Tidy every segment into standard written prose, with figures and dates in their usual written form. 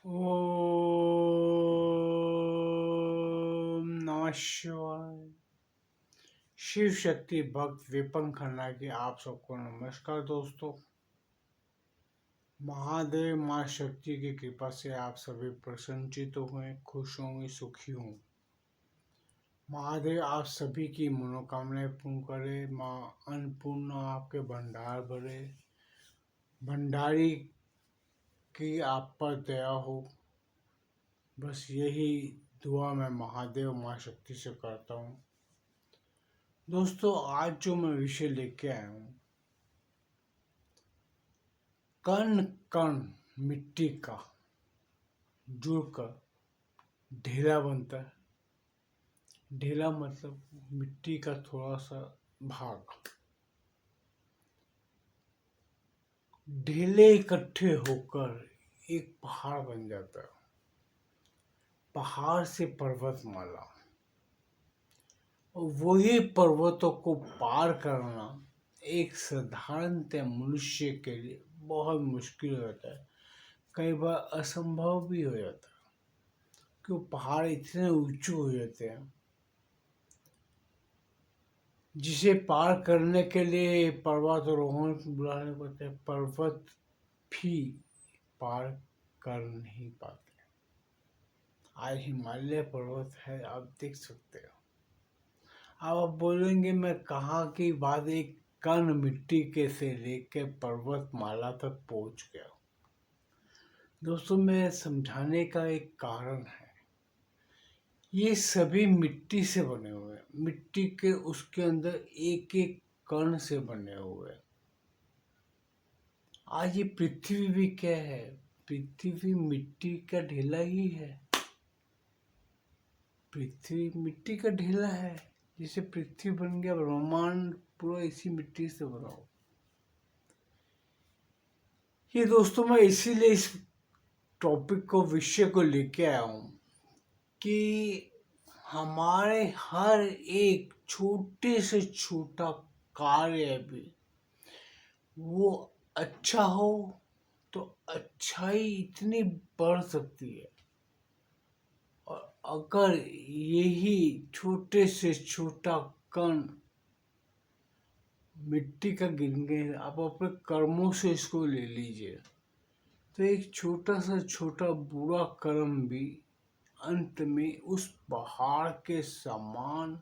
ओम नमः शिवाय। शिव शक्ति भक्त विपन खन्ना की आप सबको नमस्कार दोस्तों। महादेव माँ शक्ति की कृपा से आप सभी प्रसन्नचित हुए, खुश होंगे, सुखी होंगे। महादेव आप सभी की मनोकामनाएं पूर्ण करे। माँ अन्नपूर्णा आपके भंडार भरे, भंडारी की आप पर दया हो। बस यही दुआ मैं महादेव माँ शक्ति से करता हूँ। दोस्तों, आज जो मैं विषय लेके आया हूँ, कण कण मिट्टी का जुड़कर ढेला बनता है। ढेला मतलब मिट्टी का थोड़ा सा भाग। ढेले इकट्ठे होकर एक पहाड़ बन जाता है। पहाड़ से पर्वतमाला, और वही पर्वतों को पार करना एक साधारणतः मनुष्य के लिए बहुत मुश्किल हो जाता है। कई बार असंभव भी हो जाता है, कि पहाड़ इतने ऊंचे हो जाते हैं जिसे पार करने के लिए पर्वतारोहण बुलाने पड़ते हैं। पर्वत भी पार कर नहीं पाते। आज हिमालय पर्वत है, आप देख सकते हो। अब आप बोलेंगे मैं कहाँ की बात, एक कण मिट्टी के से लेके पर्वतमाला तक पहुंच गया। दोस्तों, मैं समझाने का एक कारण है। ये सभी मिट्टी से बने हुए हैं। मिट्टी के उसके अंदर एक एक कण से बने हुए हैं। आज ये पृथ्वी भी क्या है? पृथ्वी मिट्टी का ढेला ही है। पृथ्वी मिट्टी का ढेला है। जैसे पृथ्वी बन गया, ब्रह्मांड पूरा इसी मिट्टी से बना हो। ये दोस्तों, मैं इसीलिए इस टॉपिक को, विषय को लेके आया हूँ कि हमारे हर एक छोटे से छोटा कार्य भी वो अच्छा हो तो अच्छाई इतनी बढ़ सकती है। और अगर यही छोटे से छोटा कण मिट्टी का गिन गए, आप अपने कर्मों से इसको ले लीजिए, तो एक छोटा सा छोटा बुरा कर्म भी अंत में उस पहाड़ के समान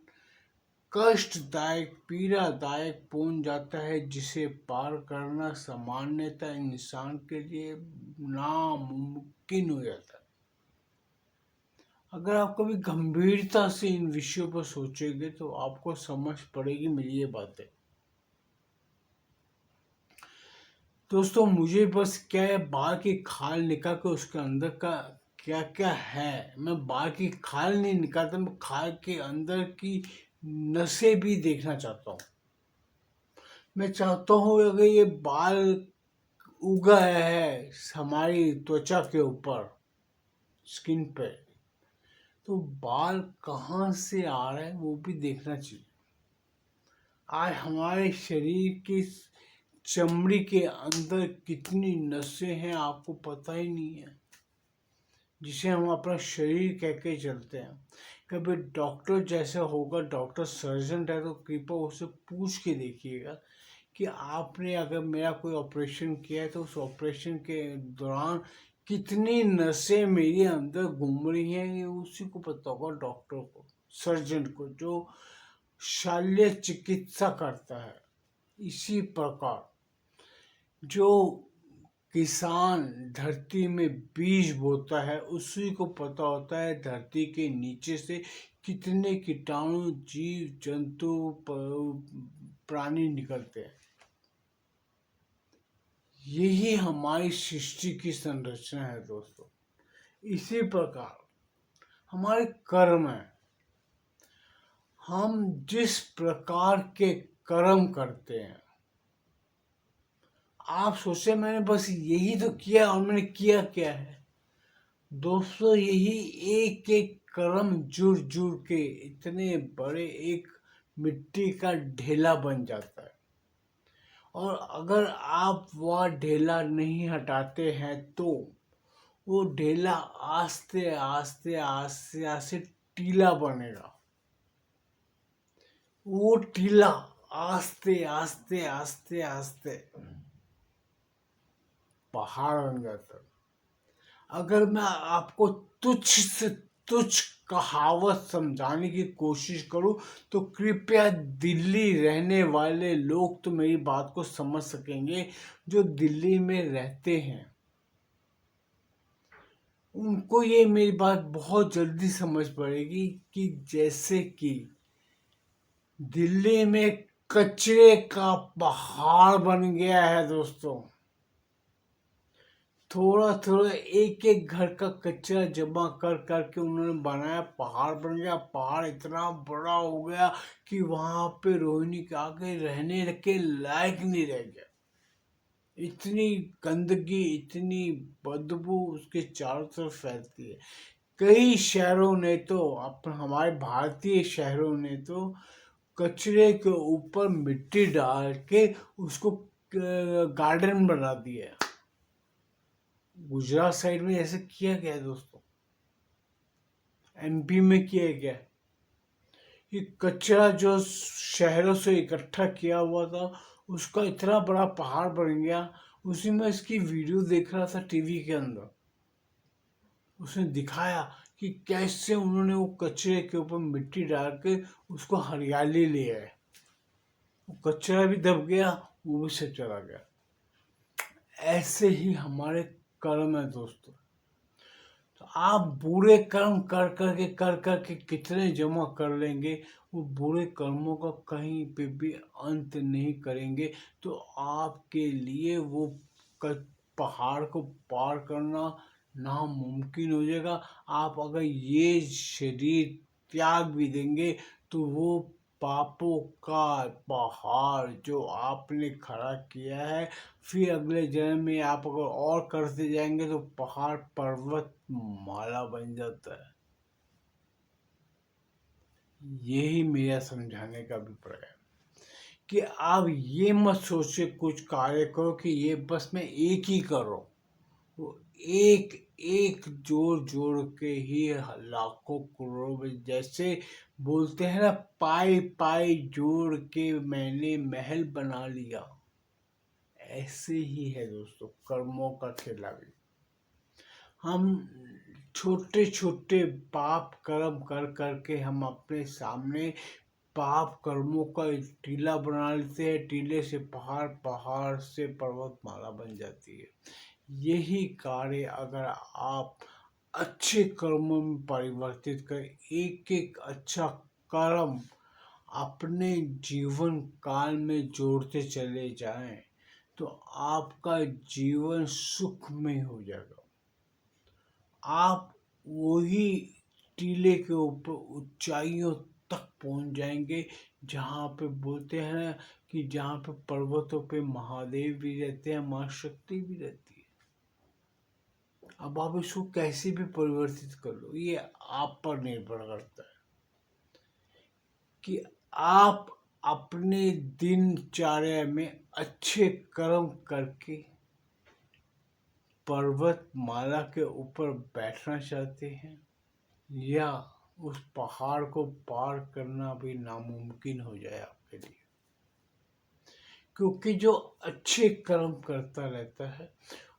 कष्टदायक, पीड़ादायक पहुंच जाता है, जिसे पार करना सामान्यतः इंसान के लिए नामुमकिन हो जाता है। अगर आप कभी गंभीरता से इन विषयों पर सोचेंगे तो आपको समझ पड़ेगी मेरी ये बातें। दोस्तों, मुझे बस क्या है, बाल की खाल निकाल के उसके अंदर का क्या क्या है, मैं बाल की खाल नहीं निकालता, मैं खाल के अंदर की नसें भी देखना चाहता हूँ। मैं चाहता हूँ अगर ये बाल उगा है हमारी त्वचा के ऊपर, स्किन पे, तो बाल कहाँ से आ रहे हैं वो भी देखना चाहिए। आज हमारे शरीर की चमड़ी के अंदर कितनी नसें हैं आपको पता ही नहीं है, जिसे हम अपना शरीर कह के चलते हैं। कभी डॉक्टर जैसा होगा, डॉक्टर सर्जन है, तो कृपया उससे पूछ के देखिएगा कि आपने अगर मेरा कोई ऑपरेशन किया है तो उस ऑपरेशन के दौरान कितनी नसें मेरे अंदर घूम रही हैं, ये उसी को पता होगा, डॉक्टर को, सर्जन को, जो शल्य चिकित्सा करता है। इसी प्रकार जो किसान धरती में बीज बोता है, उसी को पता होता है धरती के नीचे से कितने कीटाणु, जीव जंतु, प्राणी निकलते हैं। यही हमारी सृष्टि की संरचना है दोस्तों। इसी प्रकार हमारे कर्म है। हम जिस प्रकार के कर्म करते हैं, आप सोचे मैंने बस यही तो किया, और मैंने किया क्या है दोस्तों? यही एक एक कर्म जुड़ जुड़ के इतने बड़े एक मिट्टी का ढेला बन जाता है। और अगर आप वह ढेला नहीं हटाते हैं तो वो ढेला आस्ते आस्ते आस्ते आस्ते टीला बनेगा। वो टीला आस्ते आस्ते आस्ते आस्ते पहाड़ बन जाता है। अगर मैं आपको तुच्छ से तुच्छ कहावत समझाने की कोशिश करूं तो कृपया दिल्ली रहने वाले लोग तो मेरी बात को समझ सकेंगे, जो दिल्ली में रहते हैं उनको ये मेरी बात बहुत जल्दी समझ पड़ेगी कि जैसे कि दिल्ली में कचरे का पहाड़ बन गया है दोस्तों। थोड़ा थोड़ा एक एक घर का कचरा जमा कर करके उन्होंने बनाया, पहाड़ बन गया। पहाड़ इतना बड़ा हो गया कि वहां पे रोहिणी के आगे रहने के लायक नहीं रह गया। इतनी गंदगी, इतनी बदबू उसके चारों तरफ फैलती है। कई शहरों ने तो हमारे भारतीय शहरों ने तो कचरे के ऊपर मिट्टी डाल के उसको गार्डन बना दिया है। गुजरात साइड में ऐसे किया गया है दोस्तों, एमपी में किया गया। ये कचरा जो शहरों से इकट्ठा किया हुआ था उसका इतना बड़ा पहाड़ बन गया। उसी में इसकी वीडियो देख रहा था टीवी के अंदर, उसने दिखाया कि कैसे उन्होंने वो कचरे के ऊपर मिट्टी डाल के उसको हरियाली ले आए। वो कचरा भी दब गया, वो भी सब चला गया। ऐसे ही हमारे कर्म है दोस्तों। तो आप बुरे कर्म कर करके कितने जमा कर लेंगे, वो बुरे कर्मों का कहीं पे भी अंत नहीं करेंगे। तो आपके लिए वो पहाड़ को पार करना नामुमकिन हो जाएगा। आप अगर ये शरीर त्याग भी देंगे तो वो पापों का पहाड़ जो आपने खड़ा किया है, फिर अगले जन्म में आप अगर और करते जाएंगे तो पहाड़ पर्वत माला बन जाता है। यही मेरा समझाने का अभिप्राय है कि आप ये मत सोचे कुछ कार्य करो कि ये बस मैं एक ही करो। वो एक एक जोड़ जोड़ के ही लाखों करोड़ों में, जैसे बोलते हैं ना, पाई पाई जोड़ के मैंने महल बना लिया। ऐसे ही है दोस्तों कर्मों का खेला भी। हम छोटे छोटे पाप कर्म कर करके हम अपने सामने पाप कर्मों का एक टीला बना लेते हैं। टीले से पहाड़, पहाड़ से पर्वतमाला बन जाती है। यही कार्य अगर आप अच्छे कर्मों में परिवर्तित कर एक एक अच्छा कर्म अपने जीवन काल में जोड़ते चले जाएं तो आपका जीवन सुखमय हो जाएगा। आप वही टीले के ऊपर ऊंचाइयों तक पहुंच जाएंगे जहाँ पे बोलते हैं कि जहाँ पे पर्वतों पे महादेव भी रहते हैं, माँ शक्ति भी रहती है। अब आप इसको कैसे भी परिवर्तित कर लो, ये आप पर निर्भर करता है कि आप अपने दिनचर्या में अच्छे कर्म करके पर्वतमाला के ऊपर बैठना चाहते हैं या उस पहाड़ को पार करना भी नामुमकिन हो जाए आपके लिए। क्योंकि जो अच्छे कर्म करता रहता है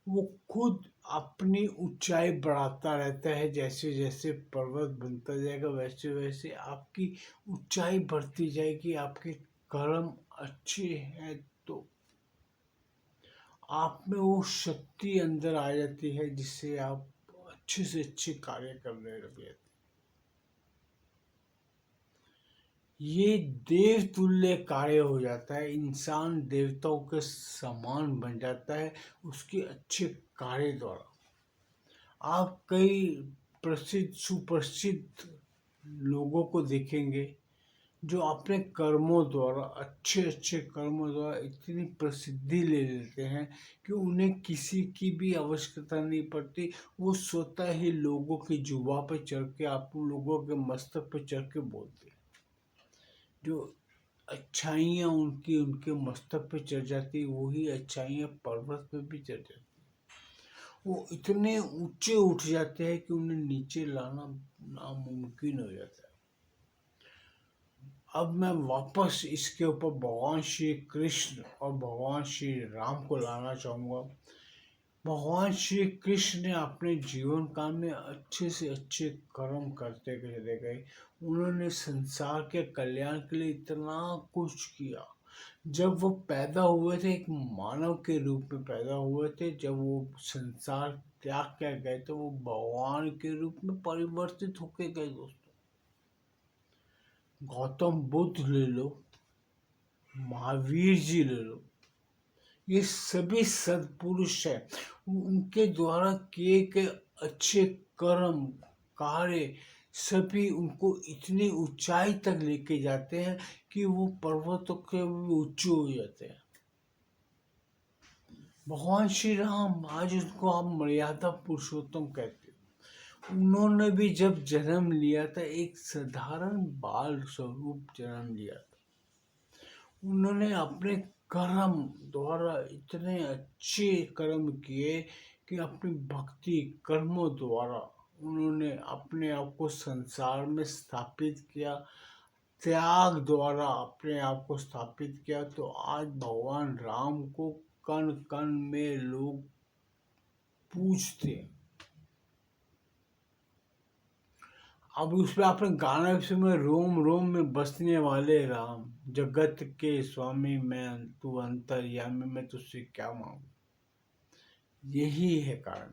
वो खुद अपनी ऊंचाई बढ़ाता रहता है। जैसे जैसे पर्वत बनता जाएगा वैसे वैसे आपकी ऊंचाई बढ़ती जाएगी। आपके कर्म अच्छे हैं तो आप में वो शक्ति अंदर आ जाती है जिससे आप अच्छे से अच्छे कार्य करने लगे। ये देवतुल्य कार्य हो जाता है। इंसान देवताओं के समान बन जाता है उसके अच्छे कार्य द्वारा। आप कई प्रसिद्ध सुप्रसिद्ध लोगों को देखेंगे जो अपने कर्मों द्वारा, अच्छे अच्छे कर्मों द्वारा इतनी प्रसिद्धि ले लेते हैं कि उन्हें किसी की भी आवश्यकता नहीं पड़ती। वो स्वतः ही लोगों की जुबां पे चढ़ के, आप लोगों के मस्तक पे चढ़ के बोलते हैं। जो अच्छाइयाँ उनकी उनके मस्तक पे चढ़ जाती, वही अच्छाइयाँ पर्वत पे भी चढ़ जाती। वो इतने ऊंचे उठ जाते हैं कि उन्हें नीचे लाना नामुमकिन हो जाता है। अब मैं वापस इसके ऊपर भगवान श्री कृष्ण और भगवान श्री राम को लाना चाहूँगा। भगवान श्री कृष्ण ने अपने जीवन काल में अच्छे से अच्छे कर्म करते चले गए। उन्होंने संसार के कल्याण के लिए इतना कुछ किया। जब वो पैदा हुए थे, एक मानव के रूप में पैदा हुए थे, जब वो संसार त्याग कर गए तो वो भगवान के रूप में परिवर्तित होके गए। दोस्तों, गौतम बुद्ध ले लो, महावीर जी ले लो, ये सभी सत्पुरुष है। उनके द्वारा किए गए अच्छे कर्म कार्य सभी उनको इतनी ऊंचाई तक लेके जाते हैं कि वो पर्वतों के भी ऊंचे हो जाते हैं। भगवान श्री राम, आज उनको आप मर्यादा पुरुषोत्तम कहते हो। उन्होंने भी जब जन्म लिया था, एक साधारण बाल स्वरूप जन्म लिया था। उन्होंने अपने कर्म द्वारा इतने अच्छे कर्म किए कि अपनी भक्ति कर्मों द्वारा उन्होंने अपने आप को संसार में स्थापित किया। त्याग द्वारा अपने आप को स्थापित किया। तो आज भगवान राम को कण कण में लोग पूजते हैं। अब उसमें आपने गाना भी सुना, रोम रोम में बसने वाले राम, जगत के स्वामी मैं तू अंतर्यामी, मैं तुझसे क्या मांगू। यही है कारण।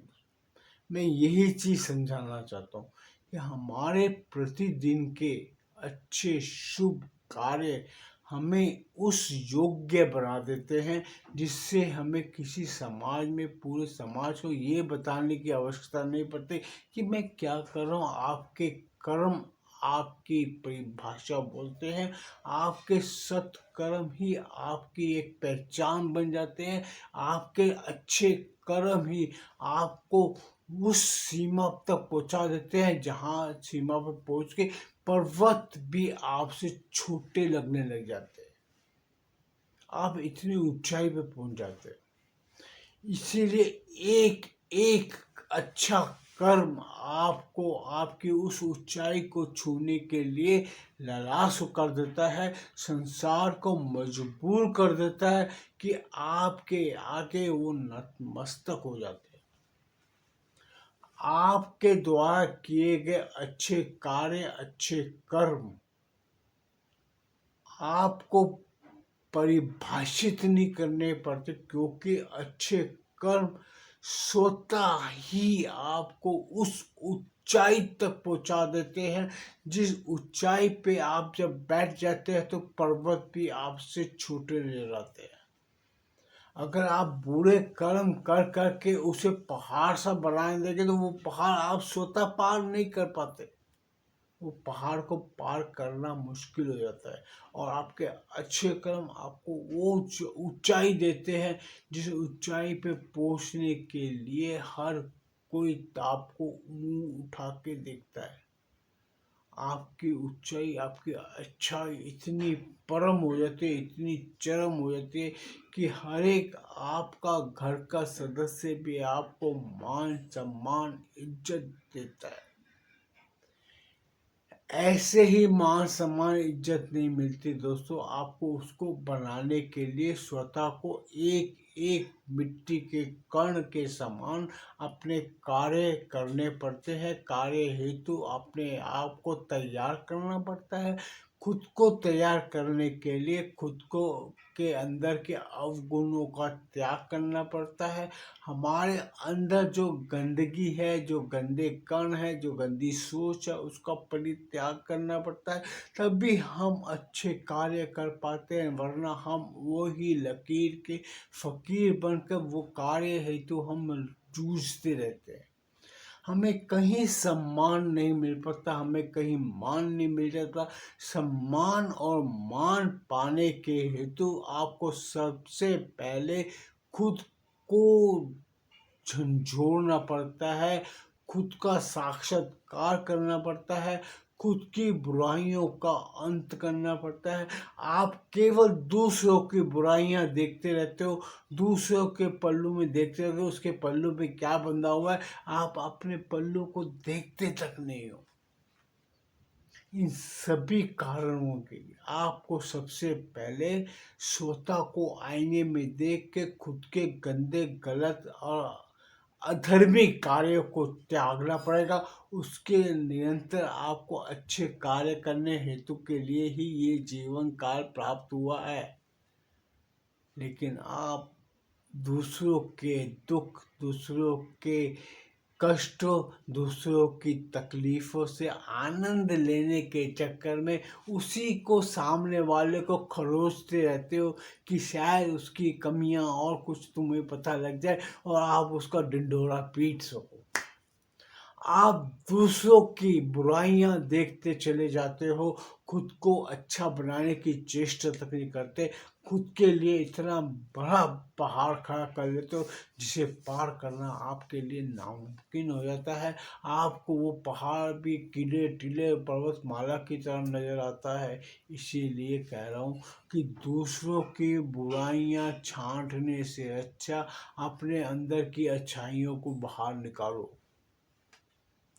मैं यही चीज समझाना चाहता हूँ कि हमारे प्रतिदिन के अच्छे शुभ कार्य हमें उस योग्य बना देते हैं, जिससे हमें किसी समाज में, पूरे समाज को ये बताने की आवश्यकता नहीं पड़ती कि मैं क्या कर रहा हूँ। आपके कर्म आपकी परिभाषा बोलते हैं। आपके सत्कर्म ही आपकी एक पहचान बन जाते हैं। आपके अच्छे कर्म ही आपको उस सीमा तक पहुंचा देते हैं जहां सीमा पर पहुंच के पर्वत भी आपसे छोटे लगने लग जाते हैं। आप इतनी ऊंचाई पे पहुंच जाते हैं। इसीलिए एक एक अच्छा कर्म आपको आपकी उस ऊंचाई को छूने के लिए ललास कर देता है, संसार को मजबूर कर देता है कि आपके आगे वो नतमस्तक हो जाते हैं। आपके द्वारा किए गए अच्छे कार्य, अच्छे कर्म आपको परिभाषित नहीं करने पड़ते, क्योंकि अच्छे कर्म स्वतः ही आपको उस ऊंचाई तक पहुंचा देते हैं, जिस ऊंचाई पे आप जब बैठ जाते हैं तो पर्वत भी आपसे छोटे रह जाते हैं। अगर आप बुरे कर्म कर करके उसे पहाड़ सा बना देंगे तो वो पहाड़ आप स्वतः पार नहीं कर पाते। वो पहाड़ को पार करना मुश्किल हो जाता है। और आपके अच्छे कर्म आपको वो ऊंचाई देते हैं, जिस ऊंचाई पे पहुंचने के लिए हर कोई आपको मुंह उठा के देखता है। आपकी ऊंचाई, आपकी अच्छाई इतनी परम हो जाती है, इतनी चरम हो जाती है कि हर एक आपका घर का सदस्य भी आपको मान सम्मान इज्जत देता है। ऐसे ही मान सम्मान इज्जत नहीं मिलती दोस्तों। आपको उसको बनाने के लिए स्वतः को एक एक मिट्टी के कण के समान अपने कार्य करने पड़ते हैं। कार्य हेतु अपने आप को तैयार करना पड़ता है। खुद को तैयार करने के लिए खुद को के अंदर के अवगुणों का त्याग करना पड़ता है। हमारे अंदर जो गंदगी है, जो गंदे कण है, जो गंदी सोच है, उसका परित्याग करना पड़ता है। तभी हम अच्छे कार्य कर पाते हैं, वरना हम वो ही लकीर के फकीर बनकर वो कार्य हेतु हम जूझते रहते हैं। हमें कहीं सम्मान नहीं मिल पाता, हमें कहीं मान नहीं मिल जाता। सम्मान और मान पाने के हेतु आपको सबसे पहले खुद को झंझोड़ना पड़ता है, खुद का साक्षात्कार करना पड़ता है, खुद की बुराइयों का अंत करना पड़ता है। आप केवल दूसरों की बुराइयां देखते रहते हो, दूसरों के पल्लू में देखते रहते हो, उसके पल्लू पे क्या बंधा हुआ है, आप अपने पल्लू को देखते तक नहीं हो। इन सभी कारणों के लिए आपको सबसे पहले स्वतः को आईने में देख के खुद के गंदे, गलत और अधर्मी कार्यों को त्यागना पड़ेगा। उसके निरंतर आपको अच्छे कार्य करने हेतु के लिए ही ये जीवन काल प्राप्त हुआ है। लेकिन आप दूसरों के दुख, दूसरों के कष्टों, दूसरों की तकलीफों से आनंद लेने के चक्कर में उसी को, सामने वाले को खरोचते रहते हो कि शायद उसकी कमियां और कुछ तुम्हें पता लग जाए और आप उसका ढिंढोरा पीट सको। आप दूसरों की बुराइयां देखते चले जाते हो, खुद को अच्छा बनाने की चेष्टा तक नहीं करते, खुद के लिए इतना बड़ा पहाड़ खड़ा कर लेते हो जिसे पार करना आपके लिए नामुमकिन हो जाता है। आपको वो पहाड़ भी टीले टीले पर्वतमाला की तरह नजर आता है। इसीलिए कह रहा हूँ कि दूसरों की बुराइयां छांटने से अच्छा अपने अंदर की अच्छाइयों को बाहर निकालो।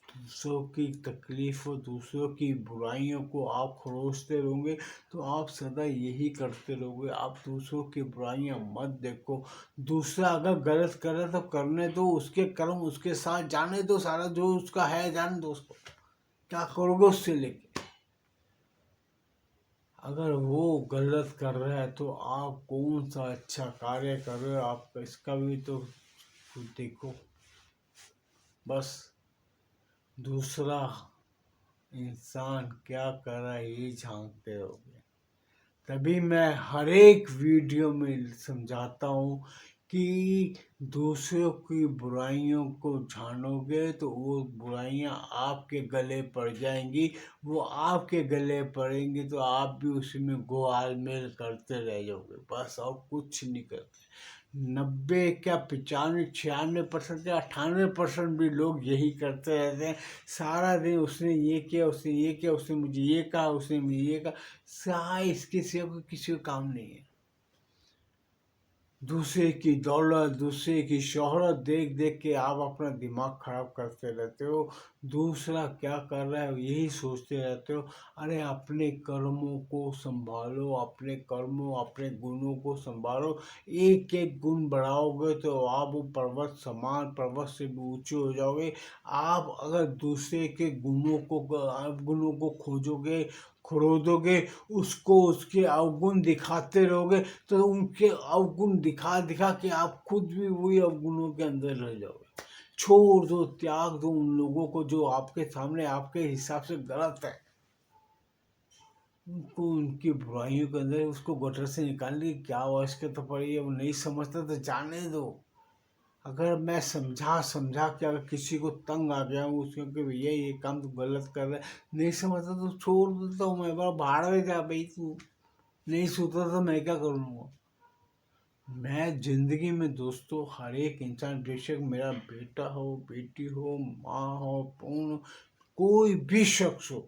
दूसरों की तकलीफों, दूसरों की बुराइयों को आप खरोचते रहोगे तो आप सदा यही करते रहोगे। आप दूसरों की बुराइयां मत देखो। दूसरा अगर गलत करे तो करने दो, उसके कर्म उसके साथ जाने दो, सारा जो उसका है जाने दो उसको, क्या करोगे उससे लेके। अगर वो गलत कर रहा है तो आप कौन सा अच्छा कार्य कर रहे हो, आप इसका भी तो खुद देखो। बस दूसरा इंसान क्या कर रहा है ये झांकते रहोगे। तभी मैं हर एक वीडियो में समझाता हूँ कि दूसरों की बुराइयों को झाड़ोगे तो वो बुराइयां आपके गले पड़ जाएंगी। वो आपके गले पड़ेंगी तो आप भी उसी में गोल मेल करते रह जाओगे, बस और कुछ नहीं करते। 90 क्या 95 96% या 98% भी लोग यही करते रहते हैं। सारा दिन उसने ये किया, उसने ये किया, उसने मुझे ये कहा, उसने मुझे ये कहा, इसके सिवा कोई किसी का काम नहीं है। दूसरे की दौलत, दूसरे की शोहरत देख देख के आप अपना दिमाग खराब करते रहते हो। दूसरा क्या कर रहा है यही सोचते रहते हो। अरे अपने कर्मों को संभालो, अपने कर्मों, अपने गुणों को संभालो। एक एक गुण बढ़ाओगे तो आप वो पर्वत समान, पर्वत से भी ऊंचे हो जाओगे। आप अगर दूसरे के गुणों को खोजोगे, खरोदोगे, उसको उसके अवगुण दिखाते रहोगे तो उनके अवगुण दिखा दिखा के आप खुद भी वही अवगुणों के अंदर रह जाओगे। छोड़ दो, त्याग दो उन लोगों को जो आपके सामने आपके हिसाब से गलत है। उनको उनकी बुराइयों के अंदर उसको गटर से निकालने की क्या आवश्यकता पड़ी है। वो नहीं समझता तो जाने दो। अगर मैं समझा समझा के अगर किसी को तंग आ गया हूँ उसके कि भैया ये काम तो गलत कर रहा है, नहीं समझता तो छोड़ देता हूँ मैं, बाहर में जा भाई, तू नहीं सुधरा तो मैं क्या करूँगा। मैं जिंदगी में दोस्तों हर एक इंसान, बेशक मेरा बेटा हो, बेटी हो, माँ हो, कौन, कोई भी शख्स हो,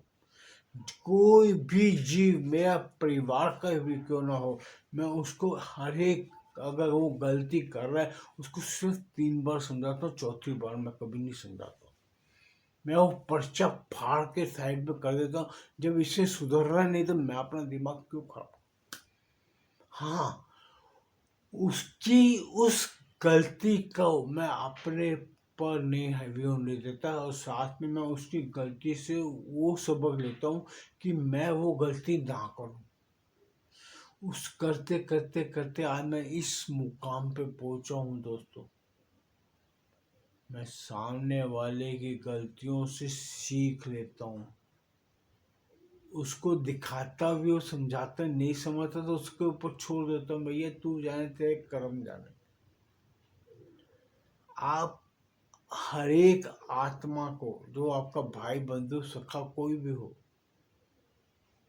कोई भी जीव, मेरा परिवार का भी क्यों ना हो, मैं उसको हर एक, अगर वो गलती कर रहा है उसको सिर्फ 3 बार समझाता हूँ, चौथी बार मैं कभी नहीं समझाता। मैं वो पर्चा फाड़ के साइड में कर देता हूँ। जब इससे सुधर रहा नहीं तो मैं अपना दिमाग क्यों खराब। हाँ, उसकी उस गलती को मैं अपने पर नहीं हावी होने देता और साथ में मैं उसकी गलती से वो सबक लेता हूँ कि मैं वो गलती ना करूँ। उस करते करते करते आज मैं इस मुकाम पे पहुंचा हूँ दोस्तों। मैं सामने वाले की गलतियों से सीख लेता हूँ, उसको दिखाता भी और समझाता, नहीं समझता तो उसके ऊपर छोड़ देता हूँ, भैया तू जाने, तेरे कर्म जाने। आप हर एक आत्मा को, जो आपका भाई बंधु सखा कोई भी हो,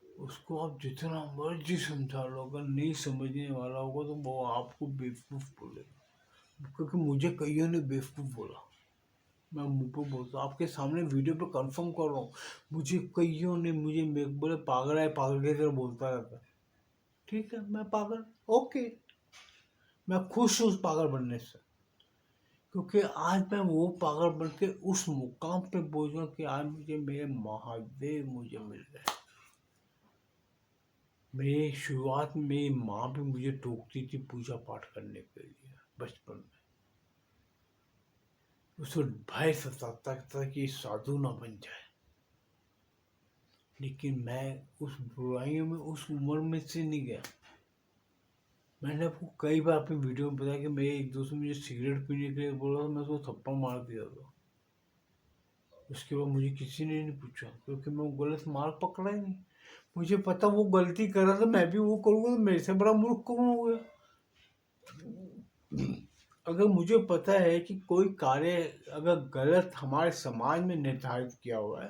उसको आप जितना मर्जी समझा लो, अगर नहीं समझने वाला होगा तो वो आपको बेवकूफ़ बोलेगा। क्योंकि मुझे कईयों ने बेवकूफ़ बोला, मैं मुंह पे बोलता हूँ, आपके सामने वीडियो पे कंफर्म कर रहा हूँ। मुझे कईयों ने मुझे मेरे बोले पागल है, पागल की तरह बोलता रहता है। ठीक है, मैं पागल, ओके, मैं खुश हूँ उस पागल बनने से, क्योंकि आज मैं वो पागल बन के उस मुकाम पे पहुंचा कि आज मुझे मेरे महादेव मुझे मिल गए। मेरी शुरुआत में मेरी माँ भी मुझे टोकती थी पूजा पाठ करने के लिए बचपन में। उसको भय सताता था कि साधु ना बन जाए, लेकिन मैं उस बुराइयों में उस उम्र में से नहीं गया। मैंने आपको कई बार अपनी वीडियो में बताया कि मेरे एक दोस्त ने मुझे सिगरेट पीने के लिए बोला था, मैं उसको थप्पड़ मार दिया था। उसके बाद मुझे किसी ने नहीं पूछा, क्योंकि मैं वो गलत मार्ग पकड़ा ही नहीं। मुझे पता वो गलती कर रहा था, मैं भी वो करूँगा तो मेरे से बड़ा मूर्ख कौन हो गया। अगर मुझे पता है कि कोई कार्य अगर गलत हमारे समाज में निर्धारित किया हुआ है,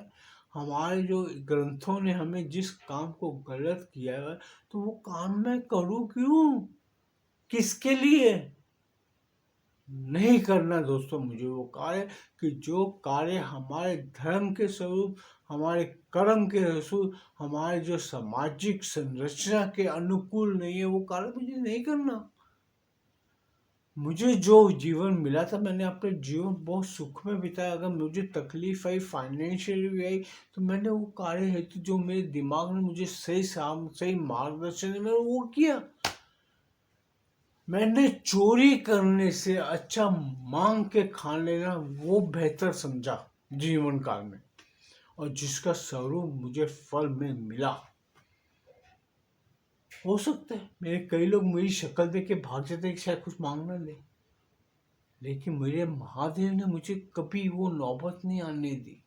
हमारे जो ग्रंथों ने हमें जिस काम को गलत किया है, तो वो काम मैं करूँ क्यों, किसके लिए? नहीं करना दोस्तों मुझे वो कार्य, कि जो कार्य हमारे धर्म के स्वरूप, हमारे कर्म के स्वरूप, हमारे जो सामाजिक संरचना के अनुकूल नहीं है, वो कार्य मुझे नहीं करना। मुझे जो जीवन मिला था, मैंने अपने जीवन बहुत सुख में बिताया। अगर मुझे तकलीफ आई, फाइनेंशियली भी आई, तो मैंने वो कार्य हेतु जो मेरे दिमाग में मुझे सही मार्गदर्शन है, मैंने वो किया। मैंने चोरी करने से अच्छा मांग के खा लेना वो बेहतर समझा जीवन काल में, और जिसका स्वरूप मुझे फल में मिला। हो सकता है मेरे कई लोग मेरी शक्ल देख के भाग जाते कि शायद कुछ मांगना ले, लेकिन मेरे महादेव ने मुझे कभी वो नौबत नहीं आने दी।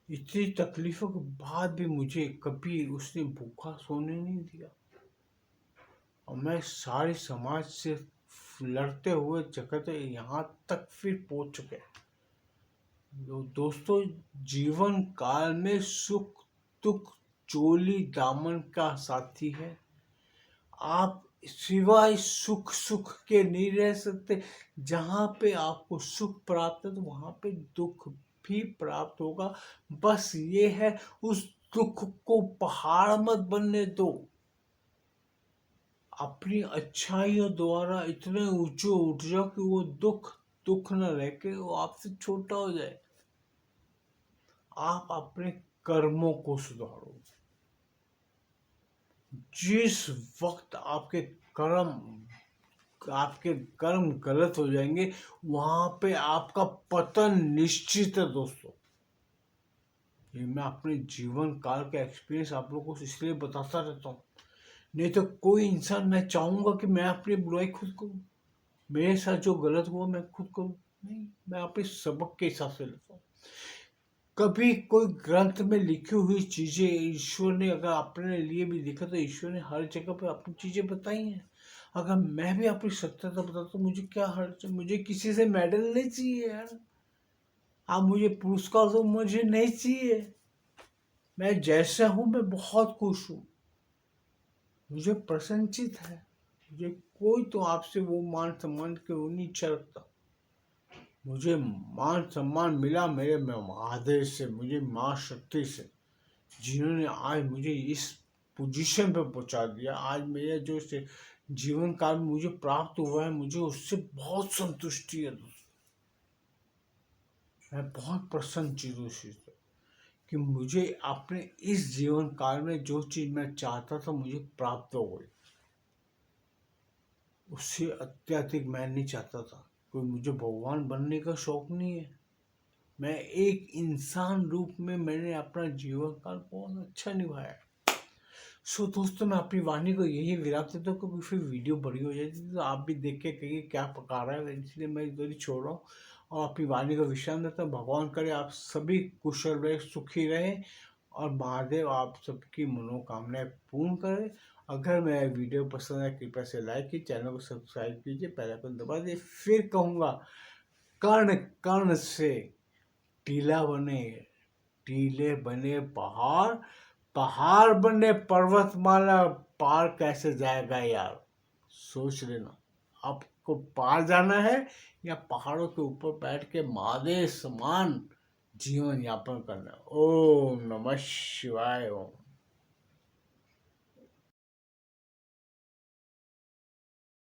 इतनी तकलीफों के बाद भी मुझे कभी उसने भूखा सोने नहीं दिया, और मैं सारे समाज से लड़ते हुए जगत यहाँ तक फिर पहुंच चुके। दोस्तों, जीवन काल में सुख दुख चोली दामन का साथी है। आप सिवाय सुख के नहीं रह सकते। जहाँ पे आपको सुख प्राप्त है तो वहाँ पे दुख भी प्राप्त होगा। बस ये है, उस दुख को पहाड़ मत बनने दो। अपनी अच्छाइयों द्वारा इतने ऊंचे उठ जाओ कि वो दुख दुख न रह के वो आपसे छोटा हो जाए। आप अपने कर्मों को सुधारो। जिस वक्त आपके कर्म गलत हो जाएंगे, वहां पे आपका पतन निश्चित है दोस्तों। ये मैं अपने जीवन काल का एक्सपीरियंस आप लोगों को इसलिए बताता रहता हूँ। नहीं तो कोई इंसान, मैं चाहूंगा कि मैं अपनी बुराई खुद करूँ, मेरे साथ जो गलत हुआ मैं खुद करूँ? नहीं, मैं अपने सबक के हिसाब से लेता हूँ। कभी कोई ग्रंथ में लिखी हुई चीजें ईश्वर ने अगर अपने लिए भी लिखा, तो ईश्वर ने हर जगह पे अपनी चीजें बताई हैं। अगर मैं भी अपनी सत्यता बताता हूँ, मुझे क्या हर्ज है? मुझे किसी से मेडल नहीं चाहिए यार, आप मुझे पुरस्कार दो, मुझे नहीं चाहिए। मैं जैसा हूँ मैं बहुत खुश हूँ, मुझे प्रसन्नचित है। मुझे कोई तो आपसे वो मान सम्मान क्यों नहीं इच्छा रखता। मुझे मान सम्मान मिला मेरे महादेव से, मुझे माँ शक्ति से, जिन्होंने आज मुझे इस पोजीशन पे पहुंचा दिया। आज मेरा जो से जीवन काल में मुझे प्राप्त हुआ है, मुझे उससे बहुत संतुष्टि है दोस्तों। मैं बहुत प्रसन्न चीजों से कि मुझे अपने इस जीवन काल में जो चीज मैं चाहता था मुझे प्राप्त हो गई। उससे अत्यधिक मैं नहीं चाहता था, क्योंकि मुझे भगवान बनने का शौक नहीं है। मैं एक इंसान रूप में मैंने अपना जीवन काल बहुत अच्छा निभाया। सो दोस्तों, मैं अपनी वाणी को यही विराम देता हूँ, क्योंकि फिर वीडियो बड़ी हो जाती है तो आप भी देख के कहिए क्या पका रहा है, इसलिए मैं इधर ही छोड़ रहा हूँ और अपनी वाणी को विश्राम देता हूँ। भगवान करे आप सभी कुशल रहे, सुखी रहे, और महादेव आप सबकी मनोकामनाएं पूर्ण करे। अगर मेरा वीडियो पसंद है, कृपया से लाइक कीजिए, चैनल को सब्सक्राइब कीजिए, बेल आइकन दबा दीजिए। फिर कहूँगा, कर्ण कर्ण से टीला बने, टीले बने पहाड़, पहाड़ बने पर्वतमाला, पार कैसे जाएगा यार? सोच लेना आप। को पार जाना है या पहाड़ों के ऊपर बैठ के महादेव समान जीवन यापन करना है। ओम नमः शिवाय। ओम।